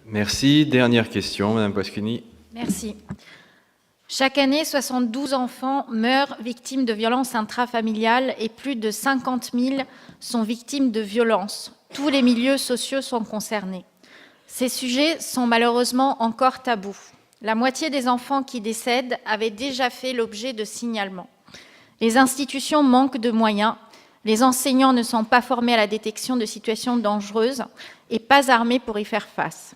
Merci. Dernière question, Madame Pasquini. Merci. Chaque année, 72 enfants meurent victimes de violences intrafamiliales et plus de 50 000 sont victimes de violences. Tous les milieux sociaux sont concernés. Ces sujets sont malheureusement encore tabous. La moitié des enfants qui décèdent avaient déjà fait l'objet de signalements. Les institutions manquent de moyens. Les enseignants ne sont pas formés à la détection de situations dangereuses et pas armés pour y faire face.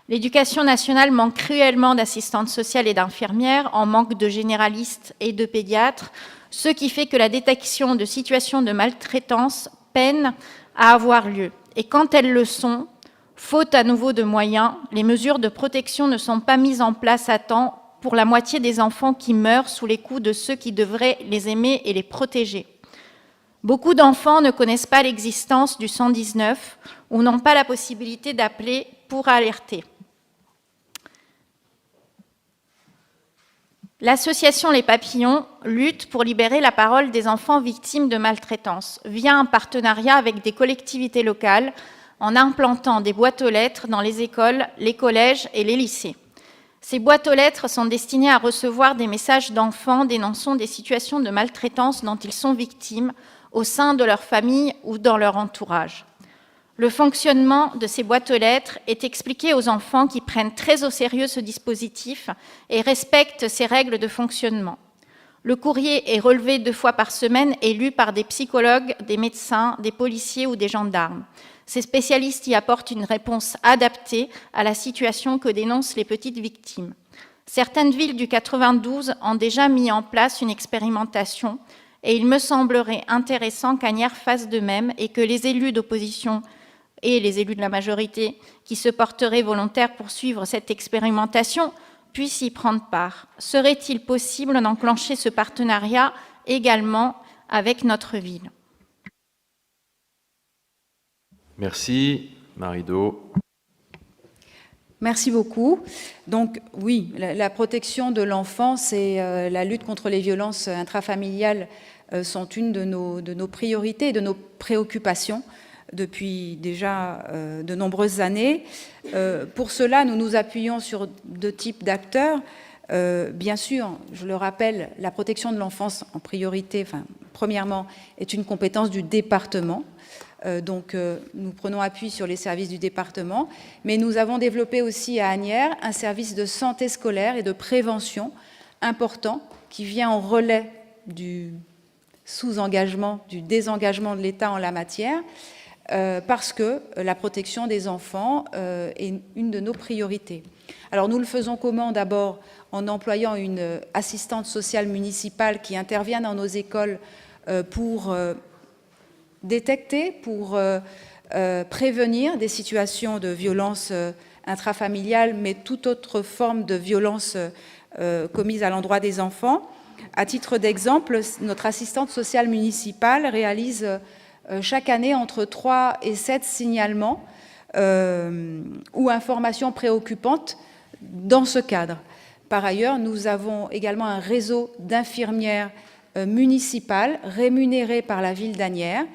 L'éducation nationale manque cruellement d'assistantes sociales et d'infirmières, en manque de généralistes et de pédiatres, ce qui fait que la détection de situations de maltraitance peine à avoir lieu. Et quand elles le sont, faute à nouveau de moyens, les mesures de protection ne sont pas mises en place à temps pour la moitié des enfants qui meurent sous les coups de ceux qui devraient les aimer et les protéger. Beaucoup d'enfants ne connaissent pas l'existence du 119 ou n'ont pas la possibilité d'appeler pour alerter. L'association Les Papillons lutte pour libérer la parole des enfants victimes de maltraitance via un partenariat avec des collectivités locales en implantant des boîtes aux lettres dans les écoles, les collèges et les lycées. Ces boîtes aux lettres sont destinées à recevoir des messages d'enfants dénonçant des situations de maltraitance dont ils sont victimes au sein de leur famille ou dans leur entourage. Le fonctionnement de ces boîtes aux lettres est expliqué aux enfants qui prennent très au sérieux ce dispositif et respectent ces règles de fonctionnement. Le courrier est relevé 2 fois par semaine et lu par des psychologues, des médecins, des policiers ou des gendarmes. Ces spécialistes y apportent une réponse adaptée à la situation que dénoncent les petites victimes. Certaines villes du 92 ont déjà mis en place une expérimentation et il me semblerait intéressant qu'Asnières fasse de même et que les élus d'opposition et les élus de la majorité qui se porteraient volontaires pour suivre cette expérimentation puissent y prendre part. Serait-il possible d'enclencher ce partenariat également avec notre ville ? Merci. Marie-Do. Merci beaucoup. Donc oui, la protection de l'enfance et la lutte contre les violences intrafamiliales sont une de nos priorités, de nos préoccupations depuis déjà de nombreuses années. Pour cela, nous nous appuyons sur 2 types d'acteurs. Bien sûr, je le rappelle, la protection de l'enfance en priorité, premièrement, est une compétence du département. Donc, nous prenons appui sur les services du département, mais nous avons développé aussi à Asnières un service de santé scolaire et de prévention important qui vient en relais du sous-engagement, du désengagement de l'État en la matière, parce que la protection des enfants est une de nos priorités. Alors nous le faisons comment? D'abord en employant une assistante sociale municipale qui intervient dans nos écoles pour détecter, pour prévenir des situations de violence intrafamiliale, mais toute autre forme de violence commise à l'endroit des enfants. À titre d'exemple, notre assistante sociale municipale réalise chaque année entre 3 et 7 signalements ou informations préoccupantes dans ce cadre. Par ailleurs, nous avons également un réseau d'infirmières municipales rémunérées par la ville d'Asnières,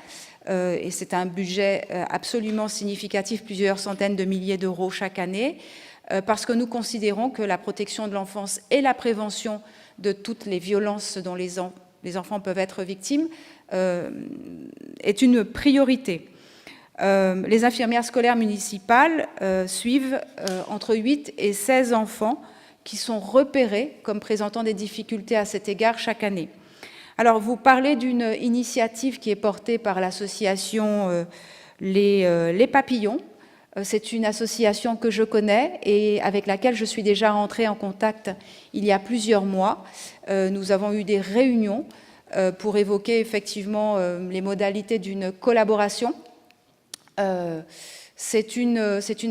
et c'est un budget absolument significatif, plusieurs centaines de milliers d'euros chaque année, parce que nous considérons que la protection de l'enfance et la prévention de toutes les violences dont les enfants peuvent être victimes est une priorité. Les infirmières scolaires municipales suivent entre 8 et 16 enfants qui sont repérés comme présentant des difficultés à cet égard chaque année. Alors, vous parlez d'une initiative qui est portée par l'association Les Papillons. C'est une association que je connais et avec laquelle je suis déjà rentrée en contact il y a plusieurs mois. Nous avons eu des réunions pour évoquer effectivement les modalités d'une collaboration. C'est une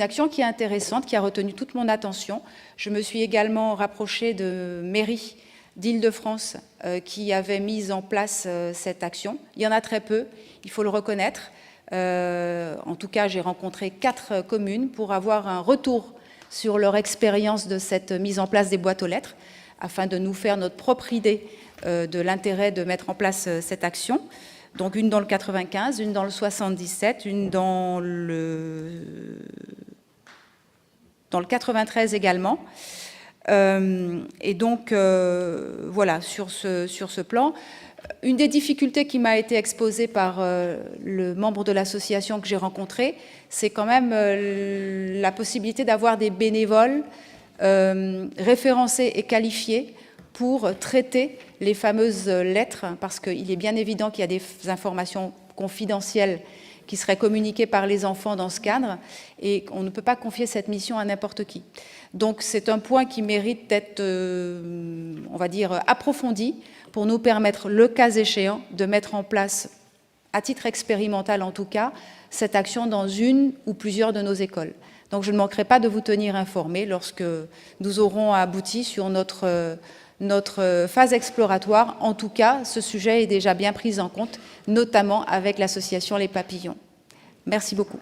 action qui est intéressante, qui a retenu toute mon attention. Je me suis également rapprochée de mairies d'Île-de-France qui avaient mis en place cette action. Il y en a très peu, il faut le reconnaître. En tout cas, j'ai rencontré 4 communes pour avoir un retour sur leur expérience de cette mise en place des boîtes aux lettres, afin de nous faire notre propre idée de l'intérêt de mettre en place cette action. Donc une dans le 95, une dans le 77, une dans le dans le 93 également. Et donc, voilà, sur ce plan, une des difficultés qui m'a été exposée par le membre de l'association que j'ai rencontré, c'est quand même la possibilité d'avoir des bénévoles référencés et qualifiés pour traiter les fameuses lettres, parce qu'il est bien évident qu'il y a des informations confidentielles qui seraient communiquées par les enfants dans ce cadre, et on ne peut pas confier cette mission à n'importe qui. Donc c'est un point qui mérite d'être, on va dire, approfondi pour nous permettre, le cas échéant, de mettre en place, à titre expérimental en tout cas, cette action dans une ou plusieurs de nos écoles. Donc je ne manquerai pas de vous tenir informés lorsque nous aurons abouti sur notre phase exploratoire. En tout cas, ce sujet est déjà bien pris en compte, notamment avec l'association Les Papillons. Merci beaucoup.